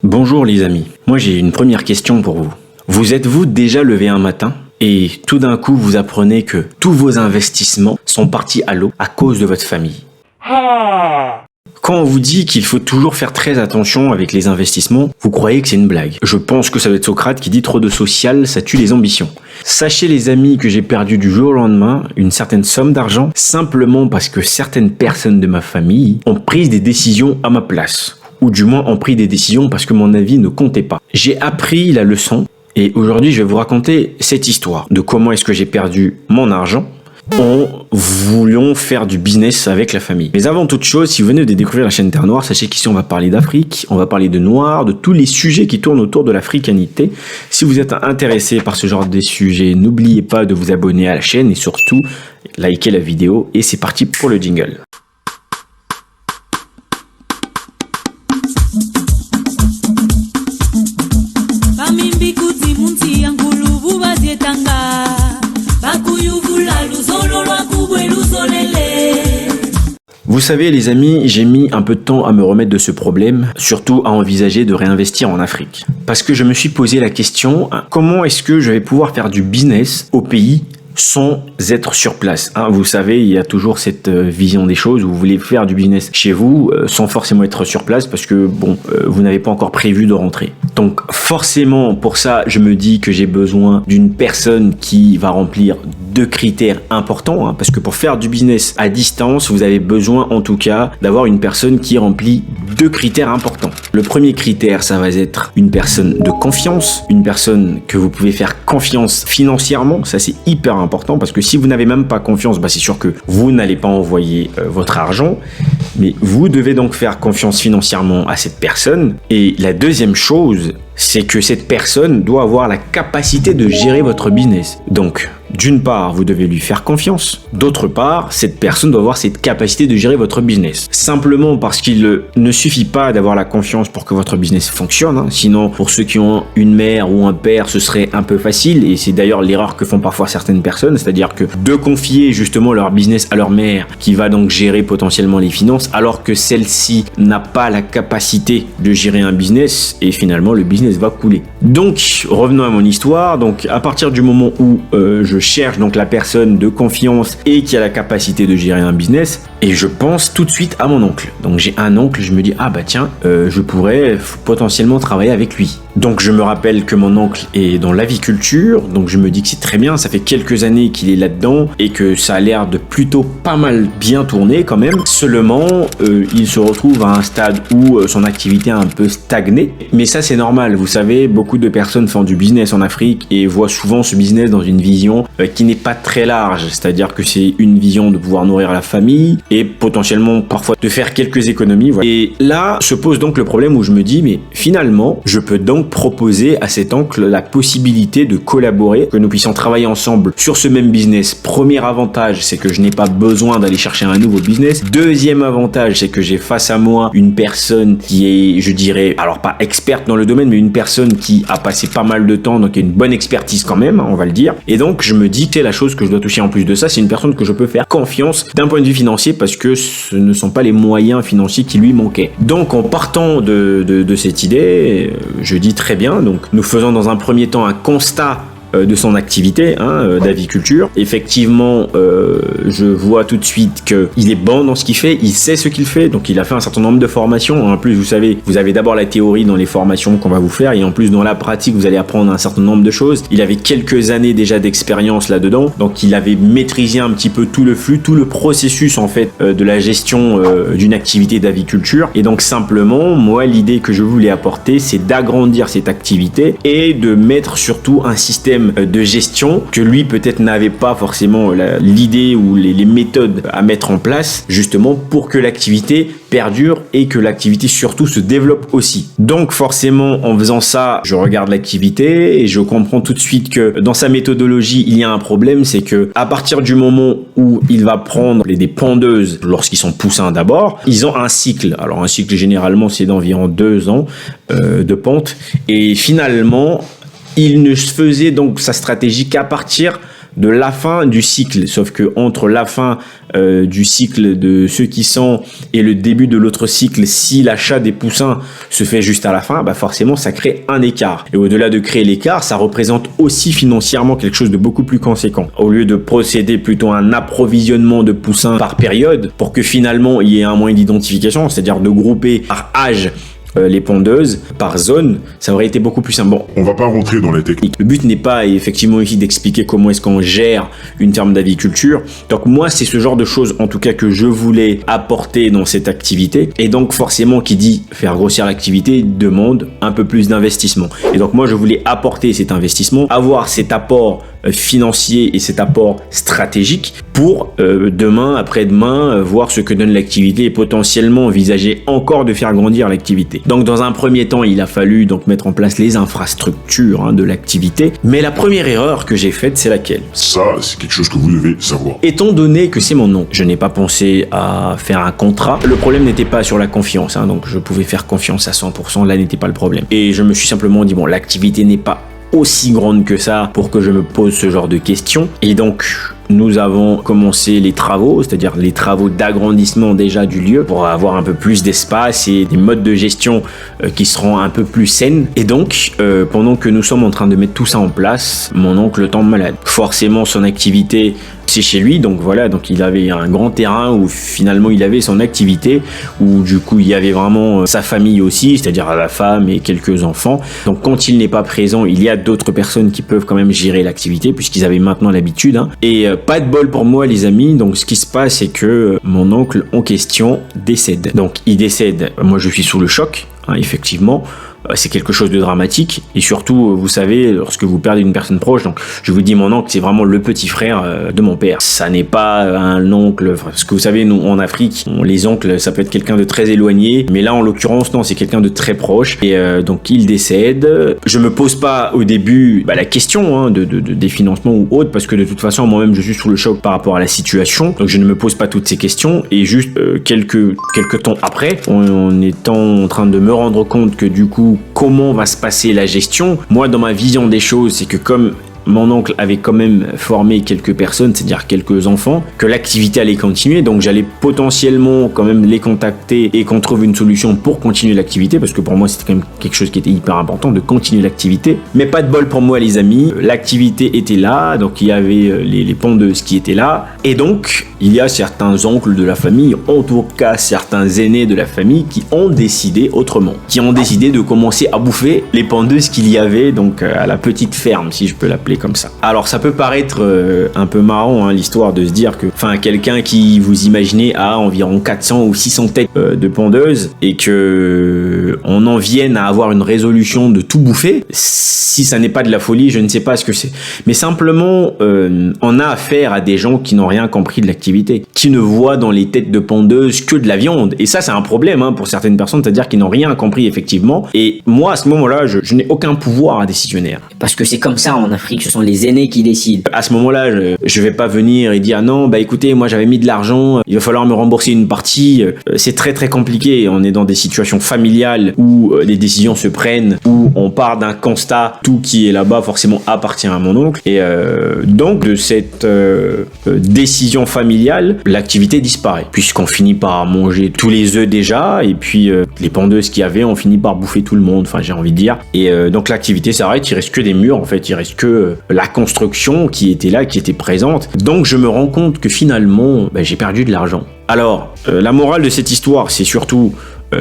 Bonjour les amis, moi j'ai une première question pour vous. Vous êtes-vous déjà levé un matin et tout d'un coup vous apprenez que tous vos investissements sont partis à l'eau à cause de votre famille? Quand on vous dit qu'il faut toujours faire très attention avec les investissements, vous croyez que c'est une blague. Je pense que ça doit être Socrate qui dit trop de social, ça tue les ambitions. Sachez les amis que j'ai perdu du jour au lendemain une certaine somme d'argent simplement parce que certaines personnes de ma famille ont pris des décisions à ma place. Ou du moins ont pris des décisions parce que mon avis ne comptait pas. J'ai appris la leçon et aujourd'hui je vais vous raconter cette histoire de comment est-ce que j'ai perdu mon argent en voulant faire du business avec la famille. Mais avant toute chose, si vous venez de découvrir la chaîne Terre Noire, sachez qu'ici on va parler d'Afrique, on va parler de Noirs, de tous les sujets qui tournent autour de l'africanité. Si vous êtes intéressé par ce genre de sujets, n'oubliez pas de vous abonner à la chaîne et surtout likez la vidéo et c'est parti pour le jingle. Vous savez les amis, j'ai mis un peu de temps à me remettre de ce problème, surtout à envisager de réinvestir en Afrique. Parce que je me suis posé la question, comment est-ce que je vais pouvoir faire du business au pays sans être sur place. Vous savez, il y a toujours cette vision des choses où vous voulez faire du business chez vous sans forcément être sur place parce que vous n'avez pas encore prévu de rentrer. Donc forcément, pour ça, je me dis que j'ai besoin d'une personne qui va remplir deux critères importants parce que pour faire du business à distance, vous avez besoin en tout cas d'avoir une personne qui remplit deux critères importants. Le premier critère, ça va être une personne de confiance, une personne que vous pouvez faire confiance financièrement, ça c'est hyper important parce que si vous n'avez même pas confiance, c'est sûr que vous n'allez pas envoyer votre argent, mais vous devez donc faire confiance financièrement à cette personne. Et la deuxième chose, c'est que cette personne doit avoir la capacité de gérer votre business. Donc, d'une part, vous devez lui faire confiance. D'autre part, cette personne doit avoir cette capacité de gérer votre business. Simplement parce qu'il ne suffit pas d'avoir la confiance pour que votre business fonctionne. Sinon, pour ceux qui ont une mère ou un père, ce serait un peu facile. Et c'est d'ailleurs l'erreur que font parfois certaines personnes. C'est-à-dire que de confier justement leur business à leur mère, qui va donc gérer potentiellement les finances, alors que celle-ci n'a pas la capacité de gérer un business. Et finalement, le business va couler. Donc, revenons à mon histoire. Donc, à partir du moment où je cherche donc la personne de confiance et qui a la capacité de gérer un business, et je pense tout de suite à mon oncle. Donc j'ai un oncle, je me dis je pourrais potentiellement travailler avec lui. Donc je me rappelle que mon oncle est dans l'aviculture, donc je me dis que c'est très bien, ça fait quelques années qu'il est là-dedans et que ça a l'air de plutôt pas mal bien tourner quand même. Seulement, il se retrouve à un stade où son activité a un peu stagné. Mais ça c'est normal, vous savez, beaucoup de personnes font du business en Afrique et voient souvent ce business dans une vision qui n'est pas très large, c'est-à-dire que c'est une vision de pouvoir nourrir la famille et potentiellement parfois de faire quelques économies. Voilà. Et là se pose donc le problème où je me dis mais finalement je peux donc proposer à cet oncle la possibilité de collaborer, que nous puissions travailler ensemble sur ce même business. Premier avantage, c'est que je n'ai pas besoin d'aller chercher un nouveau business. Deuxième avantage, c'est que j'ai face à moi une personne qui est, je dirais, alors pas experte dans le domaine, mais une personne qui a passé pas mal de temps, donc qui a une bonne expertise quand même, on va le dire. Et donc je me dis que la chose que je dois toucher en plus de ça, c'est une personne que je peux faire confiance d'un point de vue financier parce que ce ne sont pas les moyens financiers qui lui manquaient. Donc en partant de cette idée, je dis très bien, donc nous faisons dans un premier temps un constat de son activité d'aviculture. Effectivement, je vois tout de suite qu'il est bon dans ce qu'il fait, il sait ce qu'il fait, donc il a fait un certain nombre de formations. En plus, vous savez, vous avez d'abord la théorie dans les formations qu'on va vous faire, et en plus dans la pratique, vous allez apprendre un certain nombre de choses. Il avait quelques années déjà d'expérience là-dedans, donc il avait maîtrisé un petit peu tout le flux, tout le processus en fait de la gestion d'une activité d'aviculture. Et donc simplement, moi, l'idée que je voulais apporter, c'est d'agrandir cette activité et de mettre surtout un système de gestion que lui peut-être n'avait pas forcément l'idée ou les méthodes à mettre en place justement pour que l'activité perdure et que l'activité surtout se développe aussi. Donc forcément en faisant ça, je regarde l'activité et je comprends tout de suite que dans sa méthodologie il y a un problème, c'est que à partir du moment où il va prendre des pondeuses lorsqu'ils sont poussins d'abord, ils ont un cycle. Alors un cycle généralement c'est d'environ 2 ans de ponte et finalement il ne faisait donc sa stratégie qu'à partir de la fin du cycle. Sauf que entre la fin du cycle de ceux qui sont et le début de l'autre cycle, si l'achat des poussins se fait juste à la fin, bah forcément ça crée un écart. Et au-delà de créer l'écart, ça représente aussi financièrement quelque chose de beaucoup plus conséquent. Au lieu de procéder plutôt à un approvisionnement de poussins par période pour que finalement il y ait un moyen d'identification, c'est-à-dire de grouper par âge les pondeuses par zone, ça aurait été beaucoup plus simple. Bon, on va pas rentrer dans les techniques. Le but n'est pas effectivement ici d'expliquer comment est-ce qu'on gère une ferme d'aviculture. Donc moi, c'est ce genre de choses en tout cas que je voulais apporter dans cette activité. Et donc forcément, qui dit faire grossir l'activité demande un peu plus d'investissement. Et donc moi, je voulais apporter cet investissement, avoir cet apport financier et cet apport stratégique pour demain, après-demain, voir ce que donne l'activité et potentiellement envisager encore de faire grandir l'activité. Donc dans un premier temps, il a fallu donc mettre en place les infrastructures de l'activité. Mais la première erreur que j'ai faite, c'est laquelle? Ça, c'est quelque chose que vous devez savoir. Étant donné que c'est mon nom, je n'ai pas pensé à faire un contrat. Le problème n'était pas sur la confiance, donc je pouvais faire confiance à 100%, là n'était pas le problème. Et je me suis simplement dit, bon, l'activité n'est pas aussi grande que ça pour que je me pose ce genre de questions. Et donc, nous avons commencé les travaux, c'est-à-dire les travaux d'agrandissement déjà du lieu pour avoir un peu plus d'espace et des modes de gestion qui seront un peu plus saines. Et donc, pendant que nous sommes en train de mettre tout ça en place, mon oncle tombe malade. Forcément, son activité, c'est chez lui, donc voilà, donc il avait un grand terrain où finalement il avait son activité, où du coup il y avait vraiment sa famille aussi, c'est-à-dire la femme et quelques enfants. Donc quand il n'est pas présent, il y a d'autres personnes qui peuvent quand même gérer l'activité puisqu'ils avaient maintenant l'habitude. Et pas de bol pour moi les amis, donc ce qui se passe c'est que mon oncle en question décède. Donc il décède, moi je suis sous le choc, effectivement. C'est quelque chose de dramatique et surtout, vous savez, lorsque vous perdez une personne proche, donc je vous dis mon oncle, c'est vraiment le petit frère de mon père. Ça n'est pas un oncle, parce que vous savez, nous en Afrique, les oncles, ça peut être quelqu'un de très éloigné, mais là en l'occurrence, non, c'est quelqu'un de très proche et donc il décède. Je me pose pas au début la question des financements ou autre, parce que de toute façon, moi-même, je suis sous le choc par rapport à la situation, donc je ne me pose pas toutes ces questions et juste quelques temps après, en étant en train de me rendre compte que du coup, comment va se passer la gestion? Moi, dans ma vision des choses, c'est que comme mon oncle avait quand même formé quelques personnes, c'est-à-dire quelques enfants, que l'activité allait continuer, donc j'allais potentiellement quand même les contacter et qu'on trouve une solution pour continuer l'activité, parce que pour moi c'était quand même quelque chose qui était hyper important de continuer l'activité. Mais pas de bol pour moi les amis, l'activité était là, donc il y avait les pondeuses qui étaient là, et donc il y a certains oncles de la famille, en tout cas certains aînés de la famille qui ont décidé autrement, qui ont décidé de commencer à bouffer les pondeuses qu'il y avait donc à la petite ferme, si je peux l'appeler comme ça. Alors ça peut paraître un peu marrant l'histoire de se dire que quelqu'un qui vous imaginez a environ 400 ou 600 têtes de pondeuses et que on en vienne à avoir une résolution de tout bouffer, si ça n'est pas de la folie, je ne sais pas ce que c'est. Mais simplement on a affaire à des gens qui n'ont rien compris de l'activité, qui ne voient dans les têtes de pondeuses que de la viande, et ça c'est un problème pour certaines personnes, c'est-à-dire qu'ils n'ont rien compris effectivement. Et moi à ce moment-là je n'ai aucun pouvoir décisionnaire, parce que c'est comme ça en Afrique, ce sont les aînés qui décident. À ce moment-là, je vais pas venir et dire non, écoutez, moi j'avais mis de l'argent, il va falloir me rembourser une partie. C'est très très compliqué. On est dans des situations familiales où les décisions se prennent, où on part d'un constat, tout qui est là-bas forcément appartient à mon oncle. Et donc de cette décision familiale, l'activité disparaît, puisqu'on finit par manger tous les œufs déjà, et puis les pondeuses qu'il y avait, on finit par bouffer tout le monde, j'ai envie de dire. Et donc l'activité s'arrête, il reste que des murs en fait, il reste que la construction qui était là, qui était présente. Donc je me rends compte que finalement, j'ai perdu de l'argent. Alors, la morale de cette histoire, c'est surtout,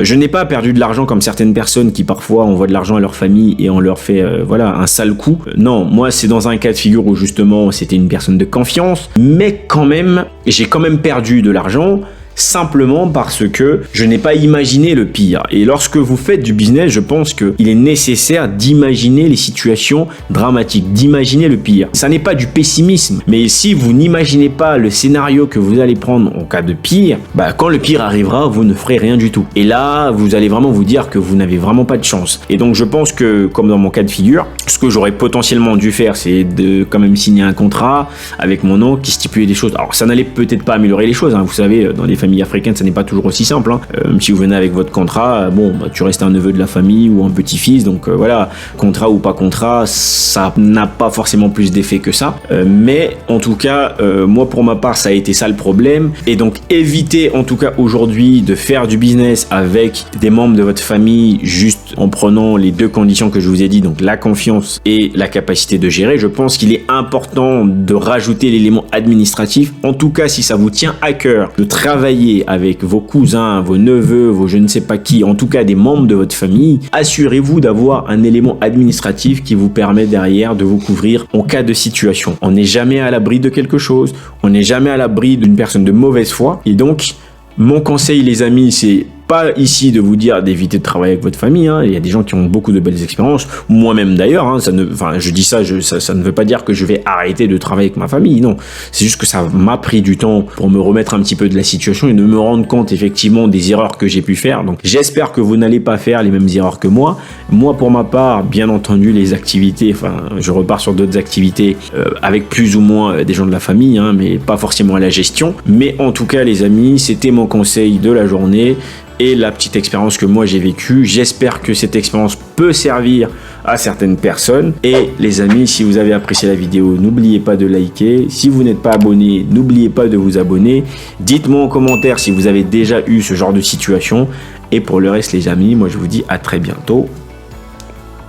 je n'ai pas perdu de l'argent comme certaines personnes qui parfois envoient de l'argent à leur famille et on leur fait un sale coup. Non, moi c'est dans un cas de figure où justement c'était une personne de confiance, mais quand même, j'ai quand même perdu de l'argent. Simplement parce que je n'ai pas imaginé le pire. Et lorsque vous faites du business, je pense qu'il est nécessaire d'imaginer les situations dramatiques, d'imaginer le pire. Ça n'est pas du pessimisme, mais si vous n'imaginez pas le scénario que vous allez prendre en cas de pire, quand le pire arrivera, vous ne ferez rien du tout. Et là, vous allez vraiment vous dire que vous n'avez vraiment pas de chance. Et donc je pense que, comme dans mon cas de figure, ce que j'aurais potentiellement dû faire, c'est de quand même signer un contrat avec mon oncle qui stipulait des choses. Alors ça n'allait peut-être pas améliorer les choses, vous savez, dans les familles africaines, ça n'est pas toujours aussi simple. Si vous venez avec votre contrat, tu restes un neveu de la famille ou un petit-fils, donc voilà, contrat ou pas contrat, ça n'a pas forcément plus d'effet que ça. Mais en tout cas, moi pour ma part, ça a été ça le problème. Et donc évitez en tout cas aujourd'hui de faire du business avec des membres de votre famille juste en prenant les deux conditions que je vous ai dit, donc la confiance et la capacité de gérer. Je pense qu'il est important de rajouter l'élément administratif. En tout cas, si ça vous tient à cœur de travailler avec vos cousins, vos neveux, vos je ne sais pas qui, en tout cas des membres de votre famille, assurez-vous d'avoir un élément administratif qui vous permet derrière de vous couvrir en cas de situation. On n'est jamais à l'abri de quelque chose, on n'est jamais à l'abri d'une personne de mauvaise foi. Et donc, mon conseil les amis, c'est pas ici de vous dire d'éviter de travailler avec votre famille. Il y a des gens qui ont beaucoup de belles expériences, moi-même d'ailleurs. Je dis ça, ça ne veut pas dire que je vais arrêter de travailler avec ma famille. Non, c'est juste que ça m'a pris du temps pour me remettre un petit peu de la situation et de me rendre compte effectivement des erreurs que j'ai pu faire. Donc, j'espère que vous n'allez pas faire les mêmes erreurs que moi. Moi, pour ma part, bien entendu, les activités, je repars sur d'autres activités avec plus ou moins des gens de la famille, mais pas forcément à la gestion. Mais en tout cas, les amis, c'était mon conseil de la journée. Et la petite expérience que moi j'ai vécue. J'espère que cette expérience peut servir à certaines personnes. Et les amis, si vous avez apprécié la vidéo, n'oubliez pas de liker. Si vous n'êtes pas abonné, n'oubliez pas de vous abonner. Dites-moi en commentaire si vous avez déjà eu ce genre de situation. Et pour le reste les amis, moi je vous dis à très bientôt.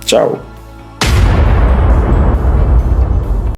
Ciao.